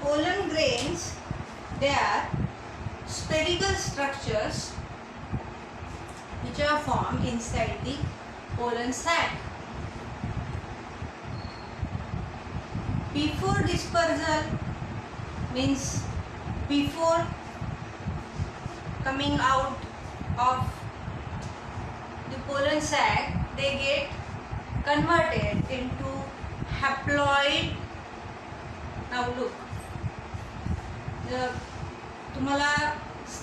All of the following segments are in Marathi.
pollen grains, they are spherical structures which are formed inside the pollen sac. Before dispersal means before coming out of the pollen sac, they get converted into haploid. Now look, तुम्हाला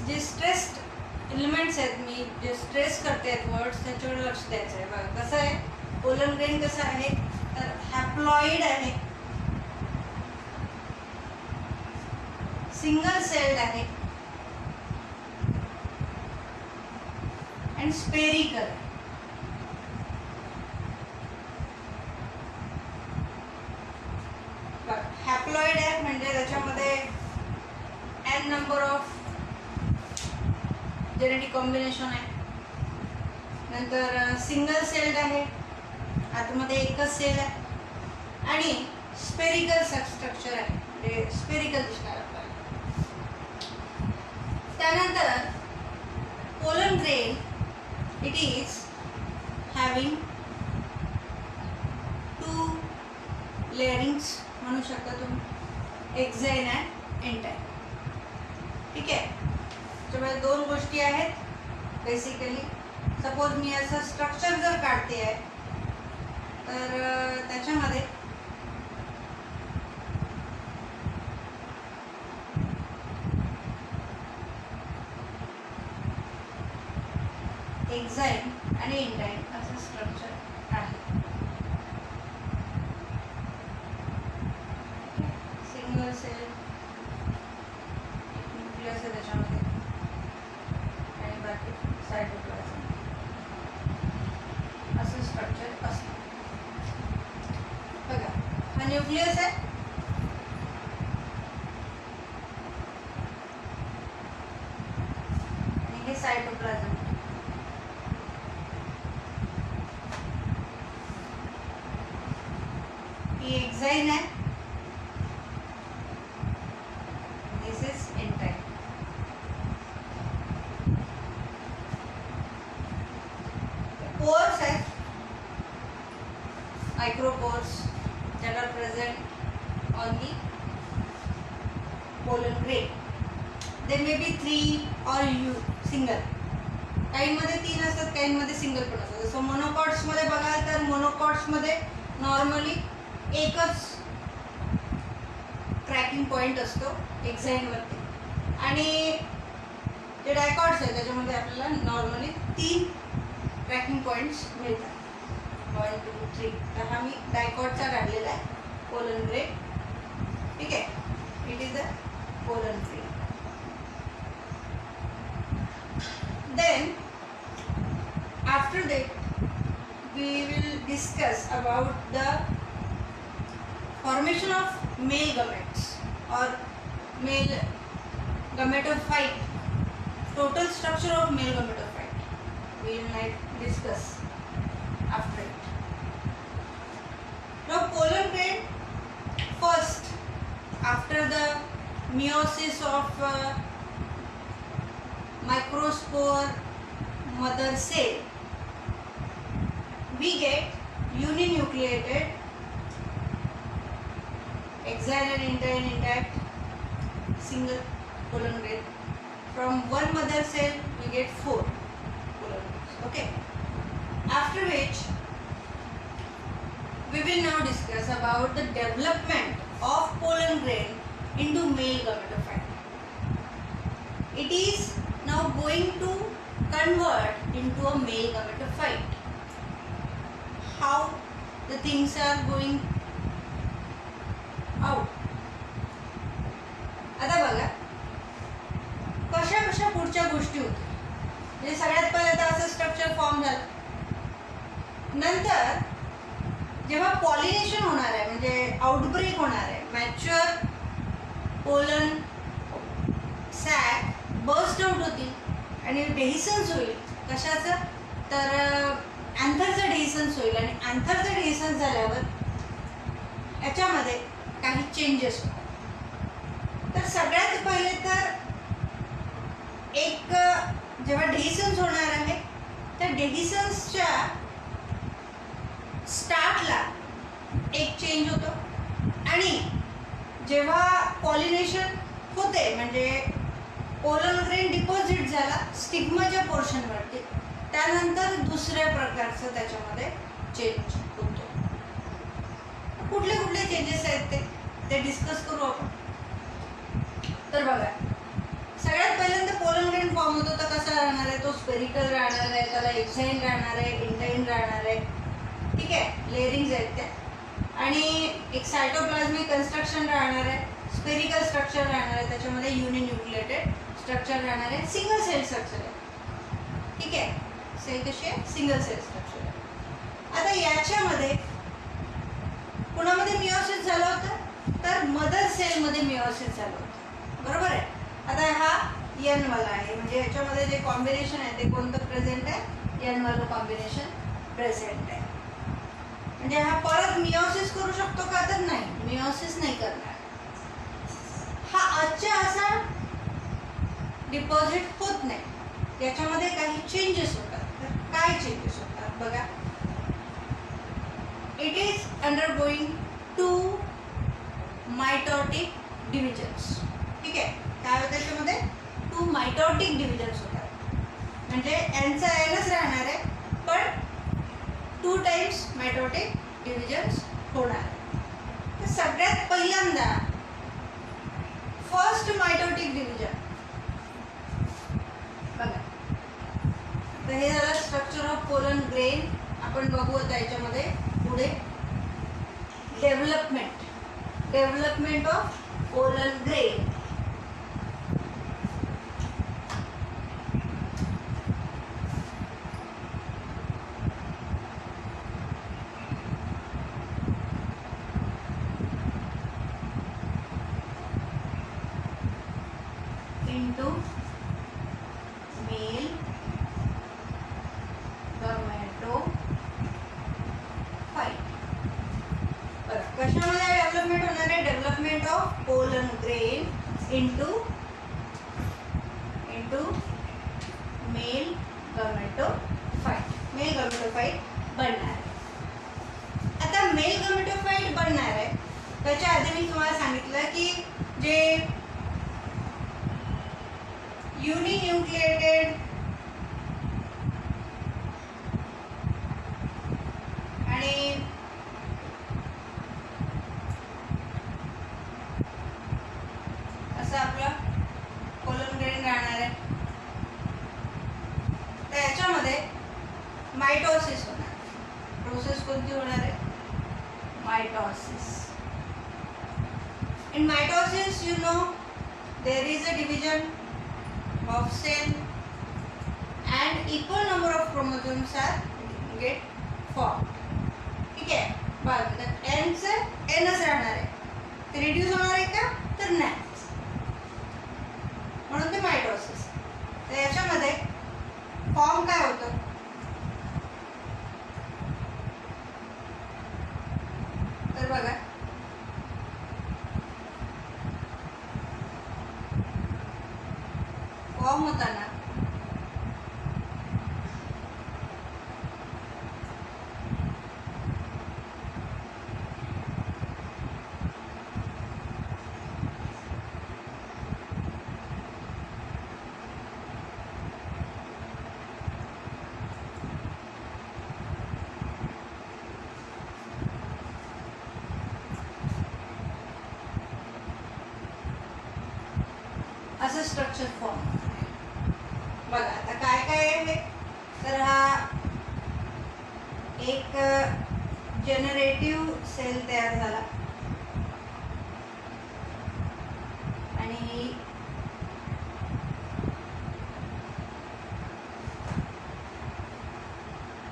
जे स्ट्रेस्ड एलिमेंट्स आहेत, मी जे स्ट्रेस करते आहेत वर्ड्स, त्याच्यावर लक्ष द्यायचं आहे. बघा कसं आहे, पोलन ग्रेन कसं आहे तर हॅप्लॉइड आहे, सिंगल सेल्ड आहे अँड स्पेरिकल आहे. हॅप्लॉइड आहे म्हणजे त्याच्यामध्ये n number of genetic combination आहे. नंतर सिंगल सेल्ड आहे, आतमध्ये एकच सेल आहे आणि स्पेरिकल स्ट्रक्चर आहे, म्हणजे स्पेरिकल दिसणार आपल्याला. त्यानंतर pollen grain it is having 2 लेअरिंग्स म्हणू शकता तुम्ही, एक्झाइन अँड एंटाइन. ठीक आहे, त्याच्यामध्ये 2 गोष्टी आहेत बेसिकली. सपोज मी असं स्ट्रक्चर जर काढते आहे तर त्याच्यामध्ये एक्झाइन आणि एंटाइन असं स्ट्रक्चर आहे. सिंगल सेल न्यूक्लियस आहे त्याच्यामध्ये आणि बाकी सायटोप्लाझम असं स्ट्रक्चर असतं. बघा, हा न्यूक्लियस आहे, आणि हे सायटोप्लाझम. ही एक्झाइन आहे, दिस इज एंटाइन. पोर्स आहेत, मायक्रोपोर्स that are present on the pollen grain. There may be 3 or single. काहींमध्ये 3 असतात, काहींमध्ये सिंगल पण असतात. जसं मोनोकॉट्समध्ये बघाल तर मोनोकॉट्समध्ये नॉर्मली एकच ट्रॅकिंग पॉईंट असतो एक्झाइनवरती, आणि जे डायकॉट्स आहेत त्याच्यामध्ये आपल्याला नॉर्मली 3 ट्रॅकिंग पॉईंट्स मिळतात. 1 2 3. तर हा मी डायकॉटचा काढलेला आहे पोलन ग्रेन. ठीक आहे, it is a pollen grain. Then after that we will discuss about the formation of male gametes और male gametophyte, total structure of male gametophyte. We will discuss after it. Now pollen grain, first after the meiosis of microspore mother cell, we get uninucleated exile and entire intact single pollen grain. From one mother cell we get 4 pollen grains. Okay. After which we will now discuss about the development of pollen grain into male gametophyte. It is now going to convert into a male gametophyte. How the things are going out. आता बघा कशा कशा पुढच्या गोष्टी होतील. म्हणजे सगळ्यात पहिले तर असं स्ट्रक्चर फॉर्म झालं, नंतर जेव्हा पॉलिनेशन होणार आहे म्हणजे आउटब्रेक होणार आहे, mature pollen sac burst out होतील आणि डेहिसन्स होईल. कशाचं तर अँथरचं डेहिसन्स होईल, आणि अँथरचं डेहिसन्स झाल्यावर याच्यामध्ये काही चेंजेस होतात. सगळ्यात पहिले तर एक जेव्हा डेहिसन्स होणार आहे त्या डेहिसन्सच्या स्टार्टला एक चेंज होतो आणि जेव्हा पॉलिनेशन होते म्हणजे पोलन ग्रेन डिपॉझिट झाला स्टिग्माच्या पोर्शनवरती, त्यानंतर दुसऱ्या प्रकारचं त्याच्यामध्ये चेंज होतो. कुठले कुठले चेंजेस आहेत ते डिस्कस करू आपण. तर बघा, सगळ्यात पहिल्यांदा पोलन ग्रेन फॉर्म होतो तर कसा राहणार आहे, तो स्पेरिकल राहणार आहे, त्याला एक्झाईन राहणार आहे, इंटाईन राहणार आहे, ठीक आहे, लेअरिंग्स आहेत त्या, आणि एक सायटोप्लाझ्मिक कन्स्ट्रक्शन राहणार आहे, स्पेरिकल स्ट्रक्चर राहणार आहे, त्याच्यामध्ये युनिन्यूक्लिएटेड स्ट्रक्चर राहणार आहे, सिंगल सेल स्ट्रक्चर आहे, ठीक आहे, सेल कशी आहे, सिंगल सेल स्ट्रक्चर आहे. आता याच्यामध्ये कुणामध्ये मिओसिस झालं होतं तर मदर सेलमध्ये मिओसिस झालं होतं, बरोबर आहे. आता हा एन वाला आहे म्हणजे याच्यामध्ये जे कॉम्बिनेशन आहे ते कोणतं प्रेझेंट आहे, एन वाला कॉम्बिनेशन प्रेझेंट आहे. म्हणजे हा परत मिओसिस करू शकतो का तर नाही, मिओसिस नाही करणार. हा आजच्या असा डिपॉझिट होत नाही, याच्यामध्ये काही चेंजेस होतात. तर काय चेंजेस होतात बघा. It is undergoing 2 mitotic divisions, ठीक आहे. काय होतं त्याच्यामध्ये 2 मायटोटिक डिव्हिजन्स होतात, म्हणजे यांचा एनच राहणार आहे पण 2 टाइम्स मायटोटिक डिव्हिजन्स होणार. तर सगळ्यात पहिल्यांदा फर्स्ट मायटोटिक डिव्हिजन बघा. तर हे झालं स्ट्रक्चर ऑफ पोलन ग्रेन. आपण बघू आता याच्यामध्ये पुढे development of pollen grain. into male gametophyte. कशामध्ये डेव्हलपमेंट होणार आहे, development of pollen grain into male gametophyte. Male gametophyte बनणार आहे. आता मेल गामेटोफाइट बनणार आहे त्याच्या आधी मी तुम्हाला सांगितलं की जे युनिन्यूक्लिएटेड आणि असं आपला पोलन ग्रेन राहणार आहे. तर याच्यामध्ये मायटोसिस होणार. प्रोसेस कोणती होणार आहे, mitosis. In mitosis you know there is a division of cell and equal number of chromosomes are get formed, ठीक आहे. बघा n चे nच राहणार आहे, ते रिड्यूस होणार आहे का तर नाही, म्हणून ते मायटोसिस. तर याच्यामध्ये फॉर्म काय होतं, तर बघा फॉर्म होताना असं स्ट्रक्चर फॉर्म. बघा आता काय काय आहे, तर हा एक जनरेटिव्ह सेल तयार झाला आणि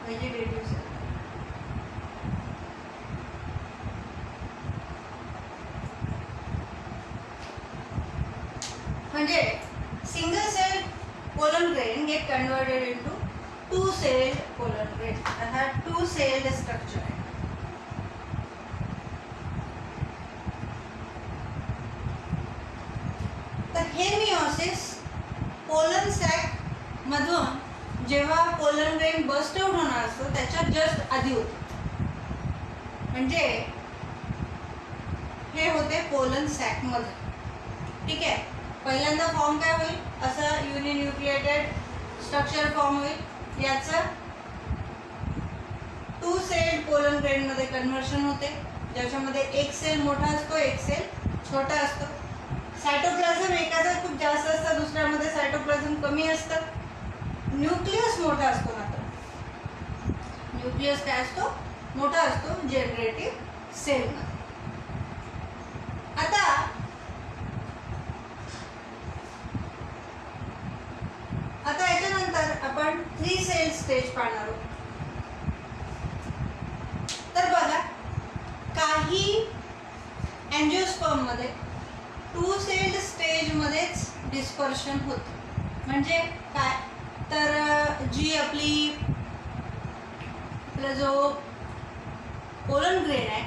व्हेजिटेटिव्ह सेल. म्हणजे single cell pollen grain get converted into 2 cell pollen grain. हा 2 सेल स्ट्रक्चर आहे. तर हे मिओसिस पोलन सॅक मधून जेव्हा पोलन ग्रेन बस्ट आउट होणार असतो त्याच्या जस्ट आधी होते. म्हणजे हे होते पोलन सॅक मध्ये. ठीक आहे. पहिल्यांदा फॉर्म काय होईल, असं युनिन्यूक्लिएटेड स्ट्रक्चर फॉर्म होईल. याचं 2 सेल पोलन ग्रेन मध्ये कन्व्हर्शन होते, ज्याच्यामध्ये एक सेल मोठा असतो, एक सेल छोटा असतो. सायटोप्लाझम एकाचा खूप जास्त असतं, दुसऱ्यामध्ये सायटोप्लाझम कमी असतं. न्यूक्लियस मोठा असतो, मात्र न्यूक्लियस काय असतो, मोठा असतो जनरेटिव्ह सेल मध्ये. आता याच्यानंतर आपण 3 सेल स्टेज पाहणार आहोत. तर बघा, काही अँजिओस्पर्म मध्ये 2 सेल स्टेज मध्येच डिस्पर्शन होतं. म्हणजे काय, तर जी आपला जो पोलन ग्रेन आहे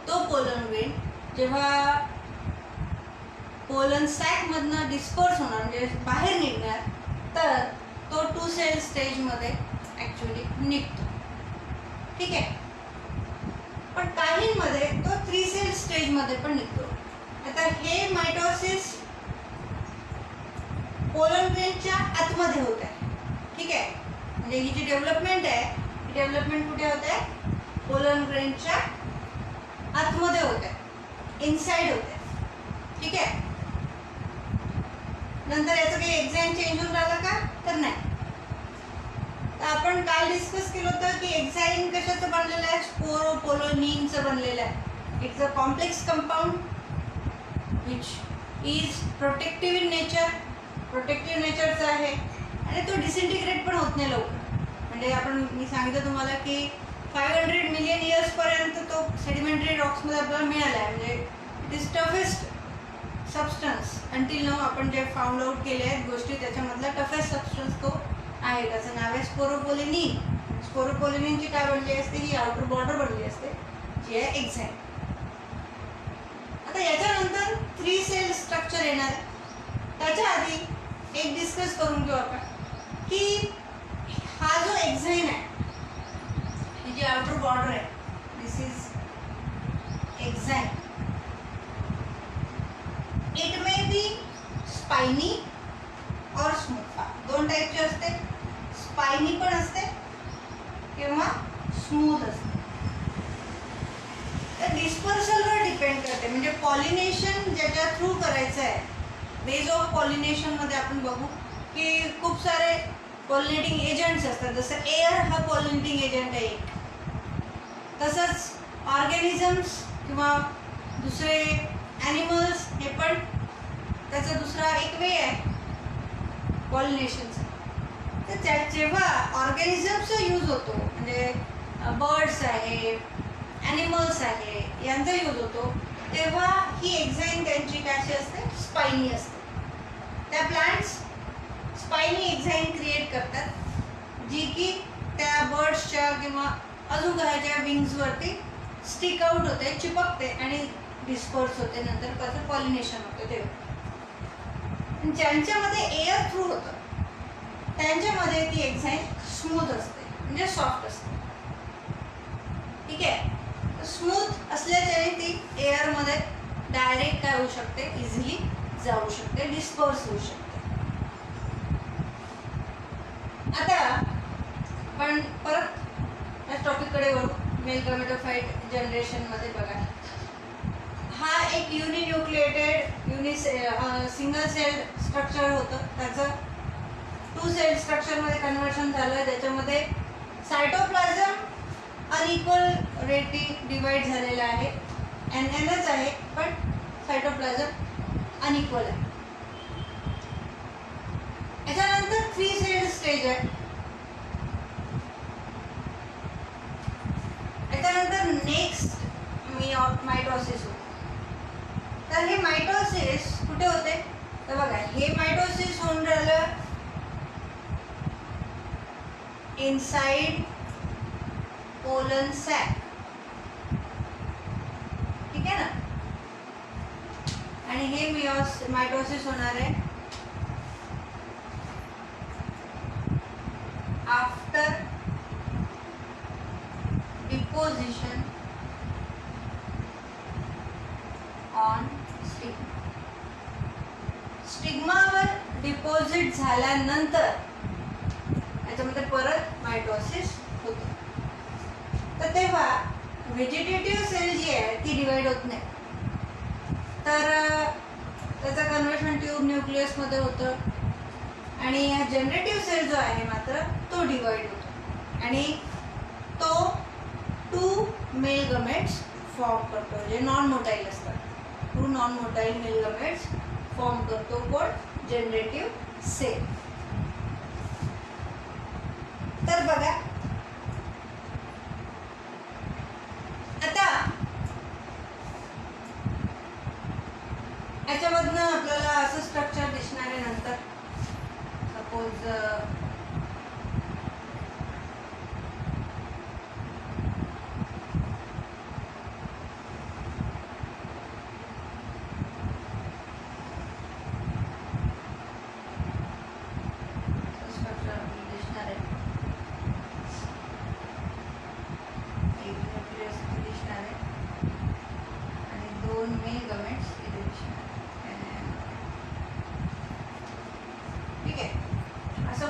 तो पोलन ग्रेन जेव्हा पोलन सॅक मधनं डिस्पर्स होणार म्हणजे बाहेर निघणार, तर तो 2 सेल स्टेज मध्ये ऍक्च्युअली निघतो. ठीक आहे. पण काहींमध्ये तो 3 सेल स्टेज मध्ये पण निघतो. आता हे मायटोसिस पोलन ग्रेनच्या आतमध्ये होत आहे. ठीक आहे. म्हणजे ही जी डेव्हलपमेंट आहे, ही डेव्हलपमेंट कुठे होत आहे, पोलन ग्रेनच्या आतमध्ये होत आहे, इनसाइड होत आहे. ठीक आहे. नंतर याचं काही एक्झाईन चेंज होऊन राहिलं का, तर नाही. तर आपण काल डिस्कस केलं होतं की एक्झाईन कशाचं बनलेलं आहे, स्पोरोपोलोनिनचं बनलेलं आहे. It's a complex compound which is protective in nature, protective नेचरचं आहे आणि तो डिसइंटिग्रेट पण होत नाही लवकर. म्हणजे मी सांगितलं तुम्हाला की 500 मिलियन इयर्स पर्यंत तो सेडिमेंटरी रॉक्समध्ये आपल्याला मिळाला आहे. म्हणजे it is toughest substance until now. आपण जे फाउंड आउट केले आहेत गोष्टी, त्याच्यामधला टफेस्ट सबस्टन्स तो आहे. त्याचं नाव आहे स्पोरोपोलिनिन. स्पोरोपोलिनिनची काय बनली असते, ही आउटर बॉर्डर बनली असते, जी आहे एक्झाईन. आता याच्यानंतर 3 सेल स्ट्रक्चर येणार आहे. त्याच्या आधी एक डिस्कस करून घेऊ आपण की हा जो एक्झाईन आहे, ही जी आउटर बॉर्डर आहे, this is exine. It may be spiny or smooth. 2 टाईपची असते, स्पाइनी पण असते किंवा स्मूथ असते. तर डिस्पर्सलवर डिपेंड करते. म्हणजे पॉलिनेशन ज्याच्या थ्रू करायचं आहे, बेज ऑफ पॉलिनेशन मध्ये आपण बघू की खूप सारे पॉलिनेटिंग एजंट्स असतात. जसं एअर हा पॉलिनेटिंग एजंट आहे एक, तसंच ऑर्गॅनिझम्स किंवा दुसरे ॲनिमल्स हे पण त्याचा दुसरा एक वे आहे पॉलिनेशनचा. तर जेव्हा ऑर्गॅनिझम्सचा यूज होतो, म्हणजे बर्ड्स आहे, ॲनिमल्स आहे, यांचा यूज होतो, तेव्हा ही एक्झाईन त्यांची कशी असते, स्पाइनी असते. त्या प्लांट्स स्पाइनी एक्झाईन क्रिएट करतात, जी की त्या बर्ड्सच्या किंवा अजून काहीच्या विंग्सवरती स्टिक आउट होते, चिपकते आणि डिस्पर्स होते. नंतर त्याचं पॉलिनेशन होतं. तेव्हा ज्यांच्यामध्ये एअर थ्रू होतं त्यांच्यामध्ये ती एक्झाईन स्मूथ असते, म्हणजे सॉफ्ट असते. ठीक आहे. स्मूथ असल्याच्याने ती एअरमध्ये डायरेक्ट काय होऊ शकते, इझिली जाऊ शकते, डिस्पर्स होऊ शकते. आता आपण परत या टॉपिककडे वळू. मेल गॅमेटोफाइट जनरेशनमध्ये बघा, हा एक युनिन्यूक्लिएटेड सिंगल सेल स्ट्रक्चर होतं. त्याचं 2 सेल स्ट्रक्चरमध्ये कन्व्हर्शन झालं, ज्याच्यामध्ये सायटोप्लाझम अनइक्वल रेटनी डिवाइड झालेला आहे. NNच आहे, पण सायटोप्लाझम अनइक्वल आहे. याच्यानंतर 3 सेल स्टेज आहे. याच्यानंतर नेक्स्ट मायटोसिस होते. तर हे मायटोसिस कुठे होते, तर बघा, हे मायटोसिस होऊन राहिलं इनसाइड पोलन सॅक. ठीक आहे ना. आणि हे मायटोसिस होणार आहे आफ्टर डिपोजिशन ऑन स्टिग्मा. स्टिग्मावर डिपॉझिट झाल्यानंतर याच्यामध्ये परत मायटोसिस होतो. तर तेव्हा व्हेजिटेटिव्ह सेल जी आहे ती डिवाइड होत नाही, तर त्याचं कन्व्हर्शन ट्यूब न्यूक्लियसमध्ये होतं आणि जनरेटिव्ह सेल जो आहे मात्र तो डिवाइड होतो आणि तो 2 मेल गमेट्स फॉर्म करतो, जे नॉन मोटाईल असतात. 2 non motile male gametes form करतो कोण? Generative cell. तर बघा आता याच्यामधनं आपल्याला असं स्ट्रक्चर दिसणार आहे. नंतर सपोज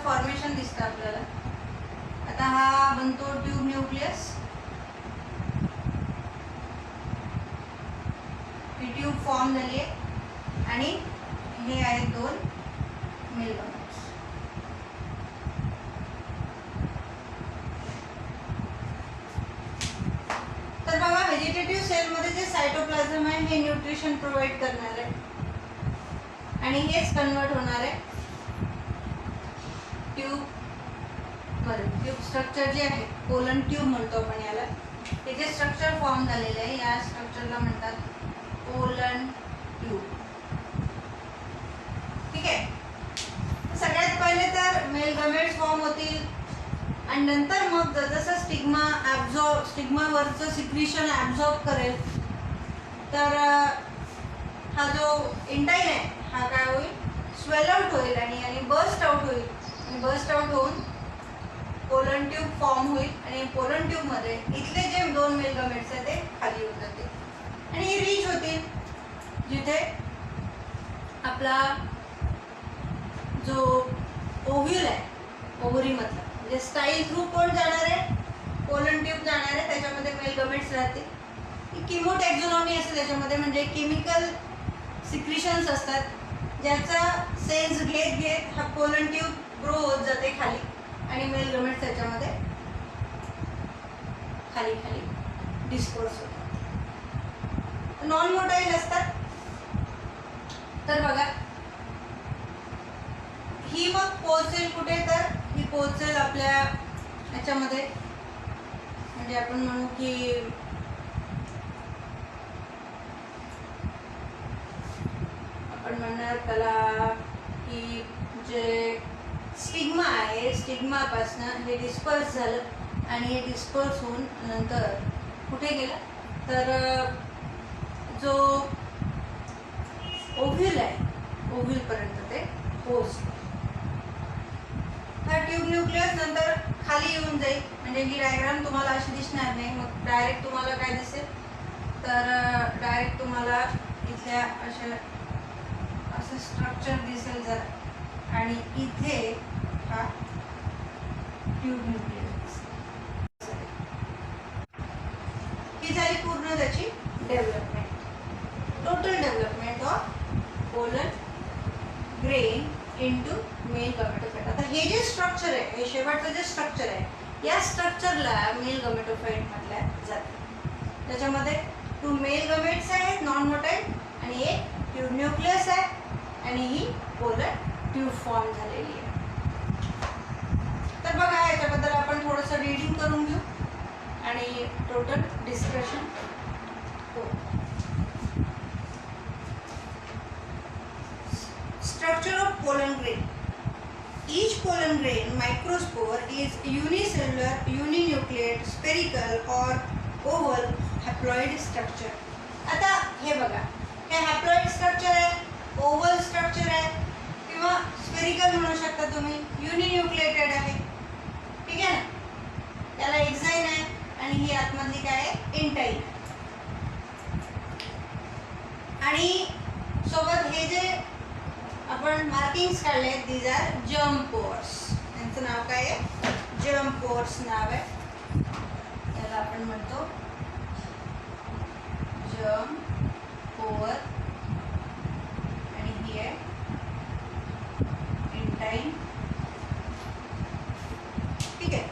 फॉर्मेशन दिसतं आपल्याला. आता हा बनतो ट्यूब न्यूक्लियस. ही ट्यूब फॉर्म झाली आहे आणि हे आहेत 2 मेल गमेट्स. तर बघा व्हेजिटेटिव्ह सेलमध्ये जे सायटोप्लाझम आहे हे न्यूट्रिशन प्रोव्हाइड करणार आहे आणि हेच कन्वर्ट होणार आहे ट्यूब मध्ये. ट्यूब स्ट्रक्चर जे आहे कोलन ट्यूब म्हणतो आपण याला. हे जे स्ट्रक्चर फॉर्म झालेलं आहे या स्ट्रक्चरला म्हणतात कोलन ट्यूब. ठीक आहे. सगळ्यात पहिले तर मेल गमेट्स फॉर्म होतील आणि नंतर मग जसं स्टिग्मावरचं सिक्रिशन ॲब्झॉर्ब करेल तर हा जो इंटाईन आहे हा काय होईल? स्वेल आउट होईल आणि बर्स्ट आउट होईल. बर्स्ट आउट होऊन पोलन ट्यूब फॉर्म होईल आणि पोलन ट्यूब मध्ये इथले जे 2 मेल गमेट्स आहेत ते खाली होत जातील आणि हे रीच होतील जिथे आपला जो ओव्ह्यूल आहे ओव्हरी मधला, म्हणजे स्टाईल थ्रू कोण जाणार आहे? पोलन ट्यूब जाणार आहे, त्याच्यामध्ये मेल गमेट्स राहतील. किमोटॅक्झोनॉमी असते त्याच्यामध्ये, म्हणजे केमिकल सिक्रिशन्स असतात ज्याचा सेल्स घेत घेत हा पोलन ट्यूब ग्रो होत जाते खाली आणि मेल गमेट्स त्याच्यामध्ये खाली खाली डिस्पोर्स होतात. नॉन मोटाईल असतात. तर बघा ही मग पोहोचेल कुठे? तर ही पोहोचेल आपल्या याच्यामध्ये, म्हणजे आपण म्हणू की आपण म्हणणार त्याला की जे स्टिग्मा आहे स्टिग्मापासनं हे डिस्पर्स झालं आणि हे डिस्पर्स होऊन नंतर कुठे गेलं? तर जो ओव्ह्यूल आहे ओव्ह्यूलपर्यंत ते पोहोचलं. हा ट्यूब न्यूक्लियस नंतर खाली येऊन जाईल, म्हणजे ही डायग्राम तुम्हाला अशी दिसणार नाही. मग डायरेक्ट तुम्हाला काय दिसेल? तर डायरेक्ट तुम्हाला इथल्या असं स्ट्रक्चर दिसेल जरा आणि इथे हा ट्यूब न्यूक्लियस. ही झाली पूर्ण त्याची development, total development of pollen grain into male gametophyte. आता हे जे स्ट्रक्चर आहे, हे शेवटचं जे स्ट्रक्चर आहे, या स्ट्रक्चरला मेल गमेटोफाइट म्हटल्या जाते. त्याच्यामध्ये 2 मेल गमेट्स आहेत नॉन मोटाईल आणि एक ट्यूब न्यूक्लियस आहे आणि ही पोलन ट्यूब फॉर्म झालेली आहे. तर बघा याच्याबद्दल आपण थोडंसं रीडिंग करून घेऊ आणि टोटल डिस्कशन हो. Structure of pollen grain. Each pollen grain microspore is unicellular, uninucleate, spherical or oval haploid structure. आता हे बघा, हे हॅप्लॉइड स्ट्रक्चर आहे, ओव्हल स्ट्रक्चर आहे किंवा स्फेरिकल म्हणू शकता तुम्ही, युनिन्यूक्लिएटेड आहे. ठीक आहे ना. त्याला एक्झाईन आहे आणि ही आतमधली काय आहे, इंटाईन. आणि सोबत हे जे आपण मार्किंग्स काढले आहेत, दीज आर जर्म पोअर्स. त्यांचं नाव काय आहे, जर्म पोअर्स नाव आहे. त्याला आपण म्हणतो जर्म पोअर आणि ही आहे इंटाईन. ठीक आहे.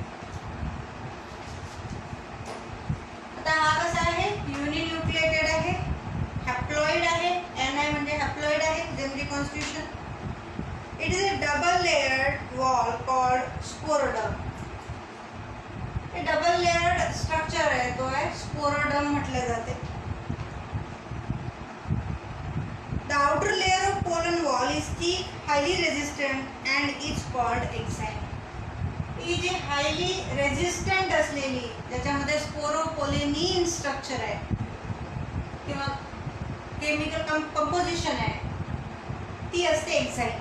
आता हा कसा आहे, युनिन्यूक्लिएटेड आहे, हॅप्लॉइड आहे. Ni म्हणजे हॅप्लॉइड आहे, generally constitution. It is a double layered wall called sporoderm. हे डबल लेयर्ड स्ट्रक्चर आहे, तो आहे स्पोरोडम म्हटले जाते. The outer layer of pollen wall is thick, highly resistant and is called exine. ही जी हायली रेजिस्टंट असलेली, ज्याच्यामध्ये स्पोरोपोलेनिन स्ट्रक्चर आहे किंवा केमिकल कंपोजिशन आहे, ती असते एक्झाईन.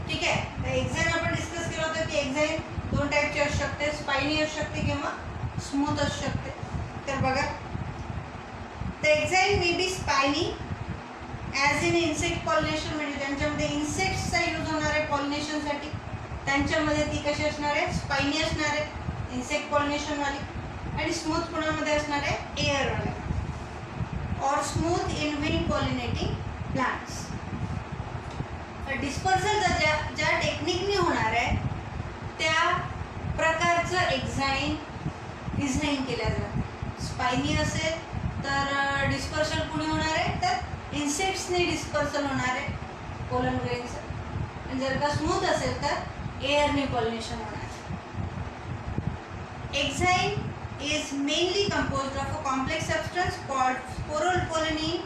ठीक आहे. तर एक्झाईन आपण डिस्कस केलं होतं की एक्झाईन दोन टाईपची असू शकते, स्पायनी असू शकते किंवा स्मूथ असू शकते. तर बघा, the exine may be spiny as in insect pollination, म्हणजे त्यांच्यामध्ये इन्सेक्ट्सचा यूज होणार आहे पॉलिनेशनसाठी, त्यांच्यामध्ये ती कशी असणार आहे, स्पायनी असणार आहे, इन्सेक्ट पॉलिनेशनवाली. आणि स्मूथ कुणामध्ये असणार आहे, एअरवाले, और smooth in wind pollinating plants. Dispersal ज्या टेक्निकने होणार आहे त्या प्रकारचं एक्झाईन डिझाईन केल्या जातं. स्पायनी असेल तर डिस्पर्सल कुणी होणार आहे, तर इन्सेक्ट्सने डिस्पर्सल होणार आहे पोलन ग्रेनचं. आणि जर का स्मूथ असेल तर एअरने पॉलिनेशन होणार आहे. Exine is mainly composed of a complex substance called sporopollenin,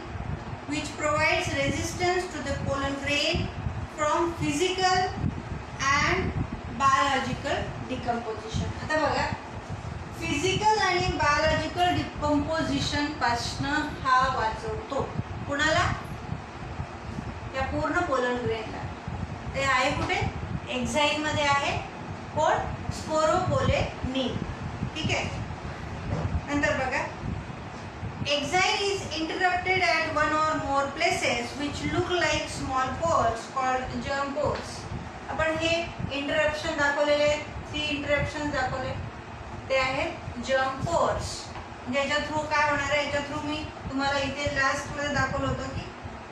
which provides resistance to the pollen grain from physical and biological decomposition. आता बघा, फिजिकल आणि बायोलॉजिकल डिकम्पोजिशन पासनं हा वाचवतो. कुणाला, या पूर्ण पोलन ग्रेनला. ते आहे कुठे, एक्झाईन मध्ये आहे, कोण, स्पोरोपोलेनिन. ठीक आहे. नंतर बघा, exine is interrupted at one or more places which look like small pores called germ pores. आपण हे इंटरप्शन दाखवलेले, 3 इंटरप्शन दाखवले, ते आहेत जर्म पोर्स. म्हणजे याच्या थ्रू काय होणार आहे, याच्या थ्रू मी तुम्हाला इथे लास्टमध्ये दाखवलं होतं की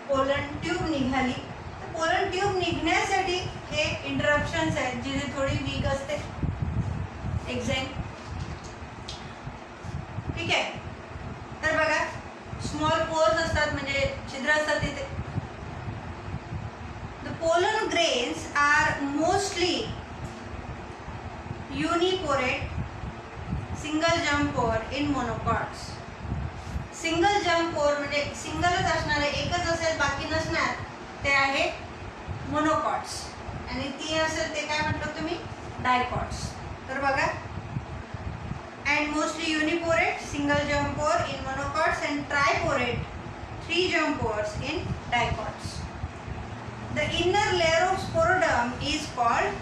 पोलन ट्यूब निघाली. तर पोलन ट्यूब निघण्यासाठी हे इंटरप्शन्स आहेत, जी थोडी वीक असते एक्झाईन. ठीक आहे. तर बघा, स्मॉल पोर्स असतात, म्हणजे छिद्र असतात तिथे. The pollen grains are mostly uniporate single germ pore in monocots. Single germ pore म्हणजे सिंगलच असणार आहे, एकच असेल, बाकी नसणार, ते आहे मोनोकॉट्स. आणि 3 असेल ते काय म्हटलं तुम्ही, डायकॉट्स. तर बघा, and mostly uniporate single germ pore in monocots and triporate 3 germ pores in dicots. The inner layer of sporoderm is called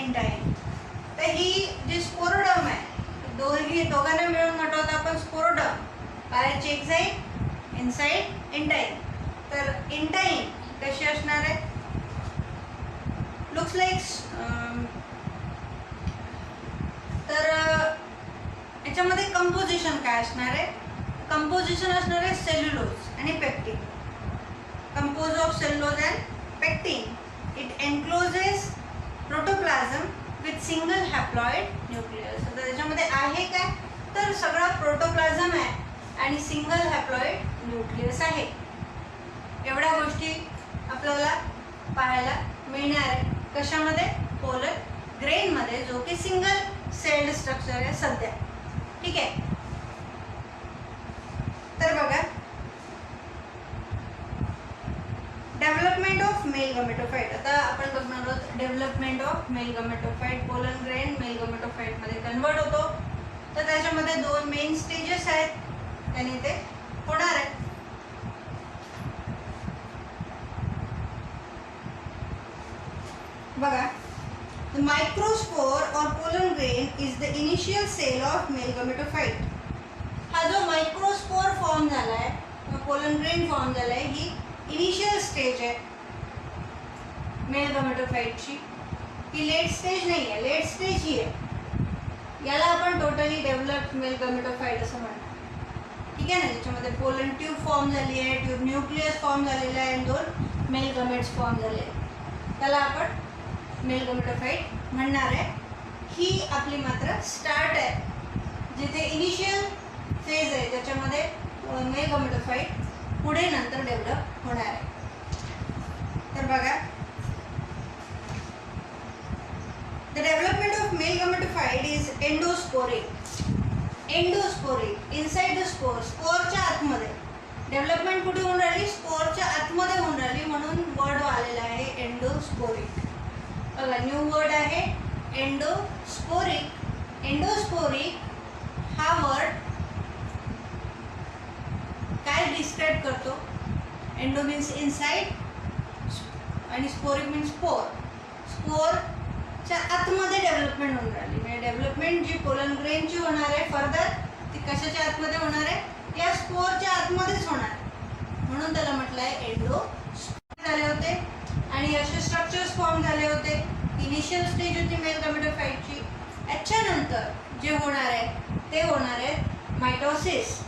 intine. तर ही जी स्पोरोडर्म आहे, दोघांना मिळून म्हटलं आपण स्पोरोडर्म, बाहेरची एक्झाईन, इनसाइड इंटाईन. तर इंटाईन कशी असणार आहे, लुक्स लाईक, तर याच्यामध्ये कंपोजिशन काय असणार आहे, कंपोजिशन असणार आहे सेल्युलोज आणि pectin. Compose of cellulose and pectin. It encloses protoplasm with single haploid nucleus. तर त्याच्यामध्ये आहे काय, तर सगळा प्रोटोप्लाझम आहे आणि सिंगल हॅप्लॉइड न्यूक्लियस आहे. एवढ्या गोष्टी आपल्याला पाहायला मिळणार आहे कशामध्ये, पोलन ग्रेनमध्ये, जो की सिंगल सेल्ड स्ट्रक्चर आहे सध्या. ठीक आहे. तर बघा, डेव्हलपमेंट ऑफ मेल गमेटोफाइट. आता आपण बघणार आहोत development of male gametophyte. Pollen grain male gametophyte मध्ये कन्वर्ट होतो. तर त्याच्यामध्ये 2 मेन स्टेजेस आहेत, त्याने ते होणार आहे. बघा, microspore or pollen grain is the initial cell of male gametophyte. हा जो मायक्रोस्पोर फॉर्म झालाय, पोलन ग्रेन फॉर्म झालाय, ही इनिशियल स्टेज आहे मेल गमेटोफाइटची. ही लेट स्टेज नाही आहे, लेट स्टेज ही आहे. याला आपण टोटली डेव्हलप्ड मेल गमेटोफाइट असं म्हणतो. ठीक आहे ना. त्याच्यामध्ये पोलन ट्यूब फॉर्म झाली आहे, ट्यूब न्यूक्लियस फॉर्म झालेला आहे आणि 2 मेल गमेट्स फॉर्म झाले. त्याला आपण मेल गमेटोफाइट म्हणणार आहे. ही आपली मात्र स्टार्ट आहे, जिथे इनिशियल फेज आहे त्याच्यामध्ये मेल गमेटोफाइट पुढे नंतर डेव्हलप होणार आहे. तर बघा, the development of male gametophyte is endosporic. Endosporic, inside the spore, स्पोरच्या आतमध्ये. डेव्हलपमेंट कुठे होऊन राहिली? स्पोरच्या आतमध्ये होऊन राहिली, म्हणून वर्ड आलेला आहे एंडोस्पोरिक. बघा, न्यू वर्ड आहे एंडोस्पोरिक. एंडोस्पोरिक हा वर्ड काय डिस्क्राइब करतो? एंडो मीन्स इनसाइड आणि स्पोरिक मीन्स स्पोर. स्पोरच्या आतमध्ये डेव्हलपमेंट होऊन राहिली. म्हणजे डेव्हलपमेंट जी पोलन ग्रेनची होणार आहे फर्दर, ती कशाच्या आतमध्ये होणार आहे? या स्पोरच्या आतमध्येच होणार आहे. म्हणून त्याला म्हटलं आहे एंडो. झाले होते आणि असे स्ट्रक्चर्स फॉर्म झाले होते. इनिशियल स्टेज होती मेल गमेटोफाइटची. याच्यानंतर जे होणार आहे ते होणार आहे मायटोसिस.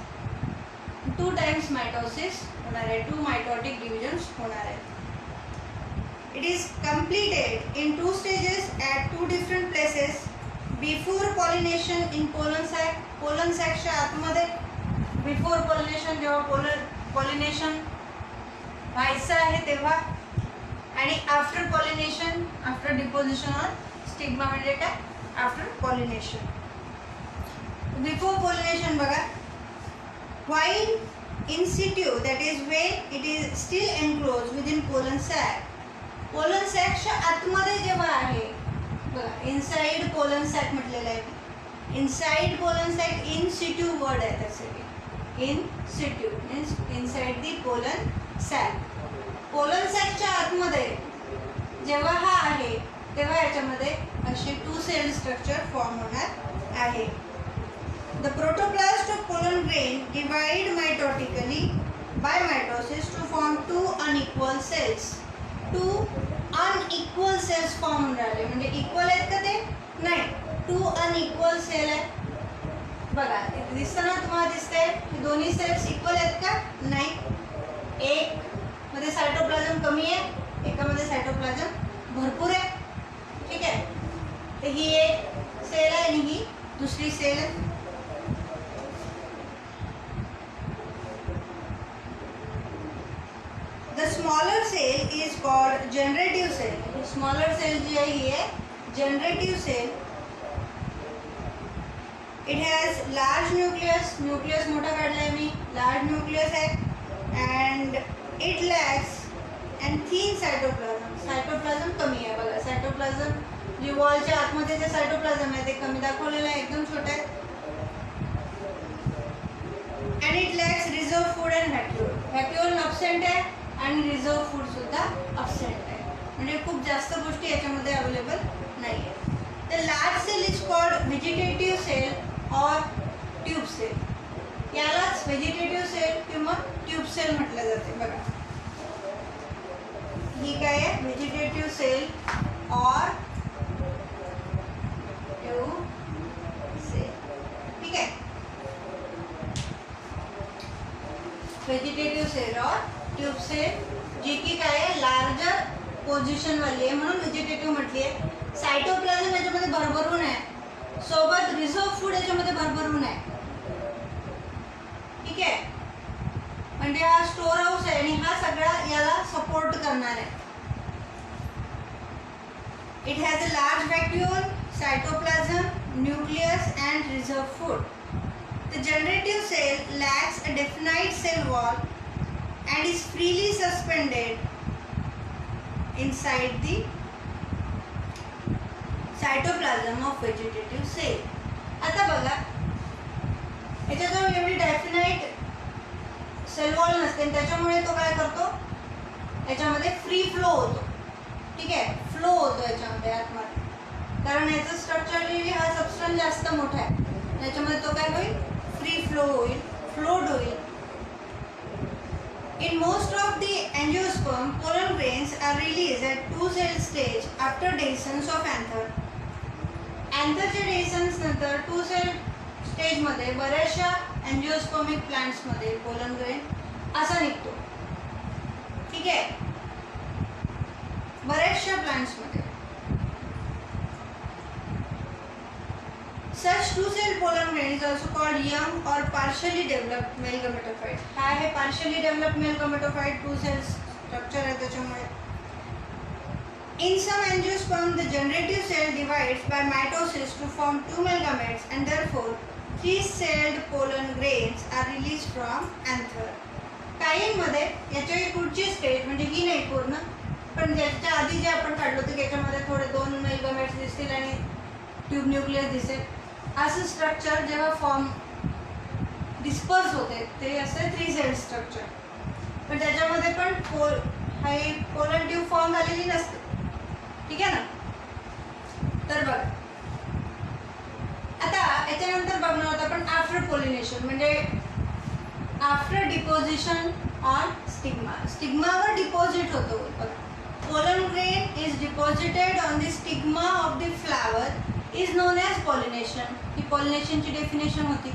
2 टाइम्स मायटोसिस होणार आहे. 2 मायटोटिक डिव्हिजन्स होणार आहेत. It is completed in 2 stages at 2 different places. Before pollination in pollen sac. Pollen sac च्या आतमध्ये बिफोर पॉलिनेशन, जेव्हा पॉलिनेशन व्हायचं आहे तेव्हा, आणि after pollination, after deposition on stigma म्हणजे काय? After pollination. बिफोर पॉलिनेशन बघा, while in situ, that is when it is still enclosed within pollen sac. Pollen सॅकच्या आतमध्ये जेव्हा आहे बघा, इनसाइड पोलन सॅक म्हटलेलं आहे. Inside pollen sac, in situ word आहे त्यासाठी. In situ means inside the pollen sac. Pollen सॅकच्या आतमध्ये जेव्हा हा आहे तेव्हा याच्यामध्ये असे 2 सेल स्ट्रक्चर फॉर्म होणार आहे. The protoplast of pollen grain divide mitotically by mitosis to form 2 unequal cells. 2 unequal cells form होऊन राहिले. म्हणजे इक्वल आहेत का ते? नाही, 2 अनइक्वल सेल आहे. बघा, दिसतं ना तुम्हाला? दिसतंय दोन्ही सेल्स इक्वल आहेत का? नाही. एक मध्ये सायटोप्लाझम कमी आहे, एकामध्ये सायटोप्लाझम भरपूर आहे. ठीक आहे. तर ही एक सेल आहे आणि ही दुसरी सेल आहे. The smaller cell is called generative cell. Smaller cell जी आहे ही आहे generative cell. It has large nucleus. Nucleus मोठा काढलाय मी. Large nucleus आहे and it lacks and thin cytoplasm. Cytoplasm कमी आहे. बघा, cytoplasm जी वॉलच्या आतमध्ये जे cytoplasm आहे ते कमी दाखवलेलं आहे, एकदम छोटं आहे. And it lacks reserve food and vacuole. Vacuole absent आहे आणि रिझर्व फूड सुद्धा अब्सेंट आहे. म्हणजे खूप जास्त गोष्टी याच्यामध्ये अवेलेबल नाही आहे. तर large cell is called vegetative cell और ट्यूब सेल. यालाच व्हेजिटेटिव्ह सेल किंवा ट्यूब सेल म्हटलं जाते. बघा, ही काय आहे? व्हेजिटेटिव्ह सेल और ट्यूब सेल. ठीक आहे. व्हेजिटेटिव्ह सेल और ट्यूब सेल, जी की काय आहे? लार्जर पोझिशन वाली आहे, म्हणून व्हेजिटेटिव्ह म्हटली आहे. सायटोप्लाझम याच्यामध्ये भरभरून आहे, सोबत रिझर्व फूड याच्यामध्ये भरभरून आहे. ठीक आहे. म्हणजे हा स्टोर हाऊस आहे आणि हा सगळा याला सपोर्ट करणार आहे. It has a large vacuole, cytoplasm, nucleus and reserve food. The generative cell lacks a definite cell wall and is freely suspended inside the cytoplasm of vegetative cell. आता बघा, याच्याजवळ एवढी डेफिनाइट सेल वॉल नसते, त्याच्यामुळे तो काय करतो? याच्यामध्ये फ्री फ्लो होतो. ठीक आहे, फ्लो होतो याच्यामध्ये आतमध्ये, कारण याचं स्ट्रक्चरली हा सबस्टन्स जास्त मोठा आहे, त्याच्यामध्ये तो काय होईल, फ्री फ्लो होईल, फ्लोट होईल. In most of the angiosperm, pollen grains are released at 2-cell stage after dehiscence of anther. Antherच्या dehiscence नंतर 2-cell स्टेज मध्ये बऱ्याचशा अँजिओस्पर्मिक प्लांट्स मध्ये पोलन ग्रेन असा निघतो. ठीक आहे, बऱ्याचशा प्लांट्स मध्ये. Such 2-cell pollen grain is also called young or partially developed male gametophyte. हा आहे partially developed male gametophyte 2-cell structure आहे त्याच्यामुळे. In some angiosperm, the generative cell divides by mitosis to form 2 male gametes, and therefore 3-celled pollen grains are released from anther. काहींमध्ये याच्याही पुढची स्टेज म्हणजे ही नाही पूर्ण, पण ज्याच्या आधी जे आपण काढलो होतं त्याच्यामध्ये थोडे 2 मेल गमेट्स दिसतील आणि ट्यूब न्यूक्लियस दिसेल. असं स्ट्रक्चर जेव्हा फॉर्म डिस्पर्स होते ते असते 3-cell स्ट्रक्चर, पण त्याच्यामध्ये पण हे पोलन ट्यूब फॉर्म झालेली नसते. ठीक आहे ना. तर बघा आता याच्यानंतर बघणार आहोत आपण आफ्टर पोलिनेशन, म्हणजे आफ्टर डिपोजिशन ऑन स्टिग्मा. स्टिग्मावर डिपॉझिट होतो. बघा, pollen grain is deposited on the stigma of the flower is known as pollination. ही पॉलिनेशनची डेफिनेशन होती.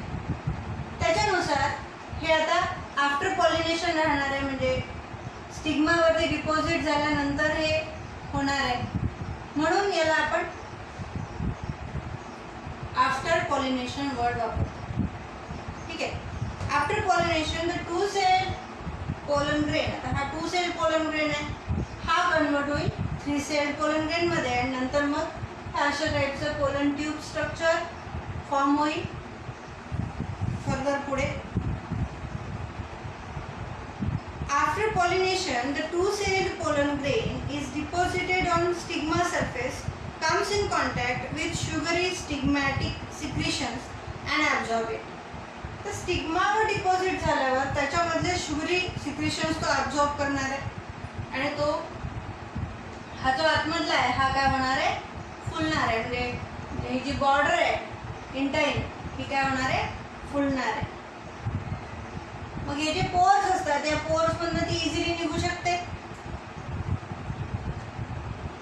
त्याच्यानुसार हे आता आफ्टर पॉलिनेशन राहणार आहे, म्हणजे स्टिग्मावरती डिपॉझिट झाल्यानंतर हे होणार आहे, म्हणून याला आपण आफ्टर पॉलिनेशन वर्ड वापरतो. ठीक आहे. After pollination the 2-cell pollen grain, आता हा 2-cell pollen grain आहे, हा कन्वर्ट होईल 3-cell pollen grain मध्ये, आणि नंतर मग अशा टाईपचं पोलन ट्यूब स्ट्रक्चर फॉर्म होईल. फर्दर पुढे after pollination the 2-celled pollen grain is deposited on stigma surface, comes in contact with sugary stigmatic secretions and absorb it. तर स्टिग्मावर डिपॉझिट झाल्यावर त्याच्यामधले शुगरी सिक्रेशन्स तो absorb करणार आहे, आणि तो हा जो आतमधला आहे हा काय होणार आहे, फुलणार आहे. म्हणजे ही जी बॉर्डर आहे इंटाइन ही काय होणार आहे, फुलणार आहे. मग हे जे पोर्स असतात त्या पोर्स मधून ती इझिली निघू शकते.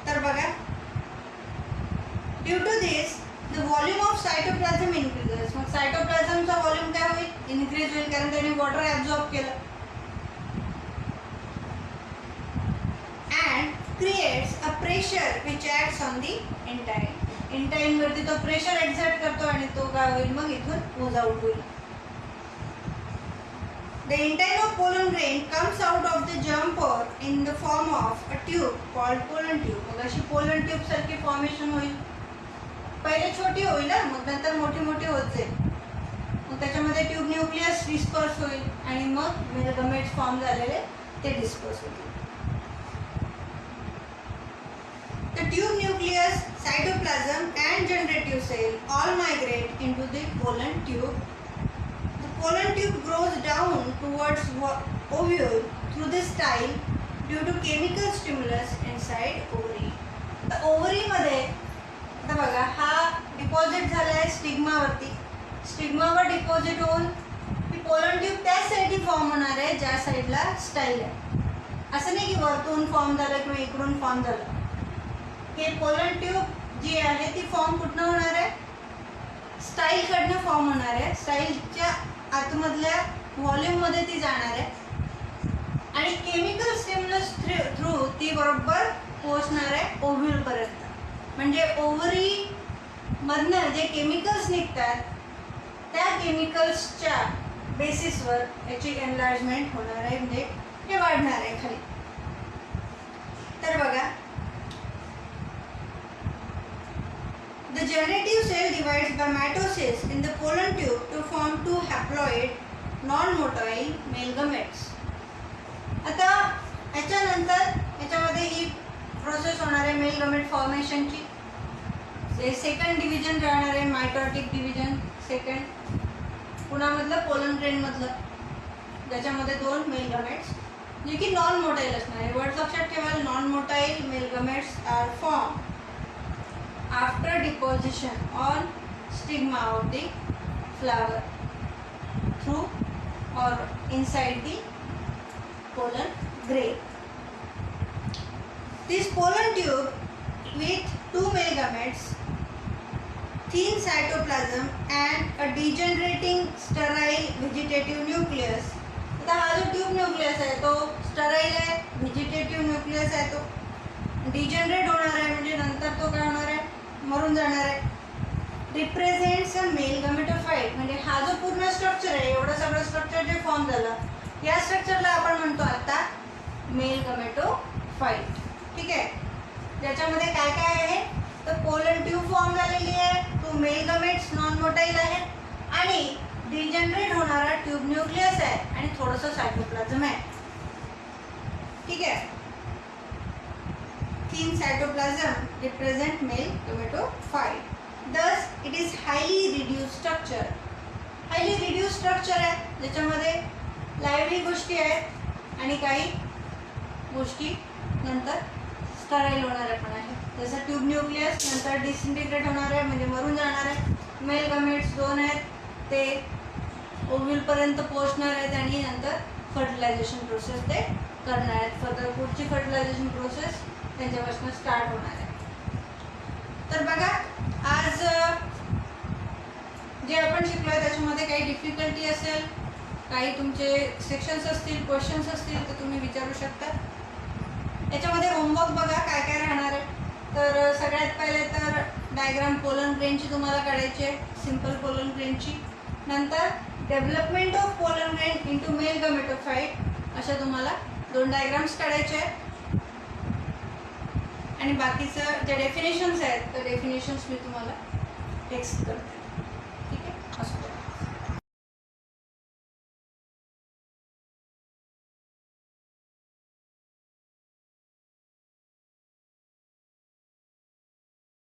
तर बघा, due to this the volume of cytoplasm increases. मग सायटोप्लाझमचा व्हॉल्यूम काय होईल, इन्क्रीज होईल, कारण त्याने वॉटर ॲब्झॉर्ब केलं. And creates a pressure which acts on the intine. Intine वरती तो प्रेशर एक्झर्ट करतो आणि तो काय होईल, मग इथून मूज आउट होईल. The intine of pollen grain comes out of the germ pore in the form of a tube called pollen tube. मग अशी pollen tube सारखी फॉर्मेशन होईल. पहिले छोटी होईल, मग नंतर मोठी मोठी होत जाईल. मग त्याच्यामध्ये ट्यूब न्यूक्लियस डिस्पर्स होईल आणि मग गमेट्स फॉर्म झालेले ते डिस्पर्स होतील. The tube nucleus, cytoplasm and generative cell all migrate into the pollen tube. The pollen tube grows down towards ovule through the style due to chemical stimulus inside ovary. The ovary मध्ये आता बघा हा डिपॉझिट झाला आहे स्टिग्मावरती. स्टिग्मावर डिपॉझिट होऊन ही पोलन ट्यूब त्याच साईडनी फॉर्म होणार आहे ज्या साईडला स्टाईल आहे. असं नाही की वरतून फॉर्म झालं किंवा इकडून फॉर्म झालं. हे पोलन ट्यूब जी आहे ती फॉर्म कुठनं होणार आहे, स्टाईल कडनं फॉर्म होणार आहे. स्टाईलच्या आतमधल्या व्हॉल्यूम मध्ये ती जाणार आहे आणि केमिकल स्टिम्युलस थ्रू ती बरोबर पोहोचणार आहे ओव्ह्यूल पर्यंत. म्हणजे ओव्हरी मधनं जे केमिकल्स निघतात त्या केमिकल्सच्या बेसिसवर याची एनलार्जमेंट होणार आहे, म्हणजे हे वाढणार आहे खाली. तर बघा, the generative cell divides by mitosis in the pollen tube to form 2 haploid non-motile male gametes. आता याच्यानंतर याच्यामध्ये ही प्रोसेस होणार आहे मेल गमेट फॉर्मेशनची. जे सेकंड डिव्हिजन राहणार आहे मायटॉटिक डिव्हिजन सेकंड, कुणामधलं पोलन ग्रेन मधलं, ज्याच्यामध्ये 2 मेल गमेट्स जे की नॉन मोटाईल असणार आहे. वर्ड लक्षात ठेवा, non motile male gametes are form after deposition on stigma of the flower through or inside the pollen grain. This pollen tube with 2 male gametes, thin cytoplasm and a degenerating sterile vegetative nucleus. आता हा जो ट्यूब न्यूक्लियस आहे तो स्टराईल आहे, व्हेजिटेटिव्ह न्यूक्लियस आहे, तो डिजनरेट होणार आहे म्हणजे नंतर तो काय होणार आहे, मरून जाणार आहे. रिप्रेझेंट्स अ मेल गमेटोफाइट म्हणजे हा जो पूर्ण स्ट्रक्चर आहे, एवढं सगळं स्ट्रक्चर जे फॉर्म झालं, या स्ट्रक्चरला आपण म्हणतो आता मेल गमेटोफाइट. ठीक आहे. त्याच्यामध्ये काय काय आहे तर पोलन ट्यूब फॉर्म झालेली आहे, तो मेल गमेट्स नॉन मोटाईल आहेत आणि डिजनरेट होणारा ट्यूब न्यूक्लियस आहे आणि थोडंसं सायटोप्लाझम आहे. ठीक आहे. Thin cytoplasm represent male gametophyte. Thus it is highly reduce structure. Highly reduce structure आहे ज्याच्यामध्ये लाईव्हली गोष्टी आहेत आणि काही गोष्टी नंतर स्टराईल होणाऱ्या पण आहेत. जसं ट्यूब न्यूक्लियस नंतर डिसइंटिग्रेट होणार आहे म्हणजे मरून जाणार आहे. मेल गमेट्स 2 आहेत ते ओव्ह्यूलपर्यंत पोहोचणार आहेत आणि नंतर फर्टिलायझेशन प्रोसेस ते करणार आहेत. फर्दर पुढची फर्टिलायझेशन प्रोसेस त्यांच्यापासून स्टार्ट होणार आहे. तर बघा, आज जे आपण शिकलो आहे त्याच्यामध्ये काही डिफिकल्टी असेल, काही तुमचे सेक्शन्स असतील, क्वेश्चन्स असतील तर तुम्ही विचारू शकता. याच्यामध्ये होमवर्क बघा काय काय राहणार आहे. तर सगळ्यात पहिले तर डायग्राम पोलन ग्रेनची तुम्हाला काढायची आहे, सिंपल पोलन ग्रेनची. नंतर development of pollen grain into male gametophyte अशा तुम्हाला 2 डायग्राम्स काढायचे आहेत आणि बाकीचं जे डेफिनेशन्स आहेत तर डेफिनेशन्स मी तुम्हाला टेक्स्ट करते. ठीक आहे. असं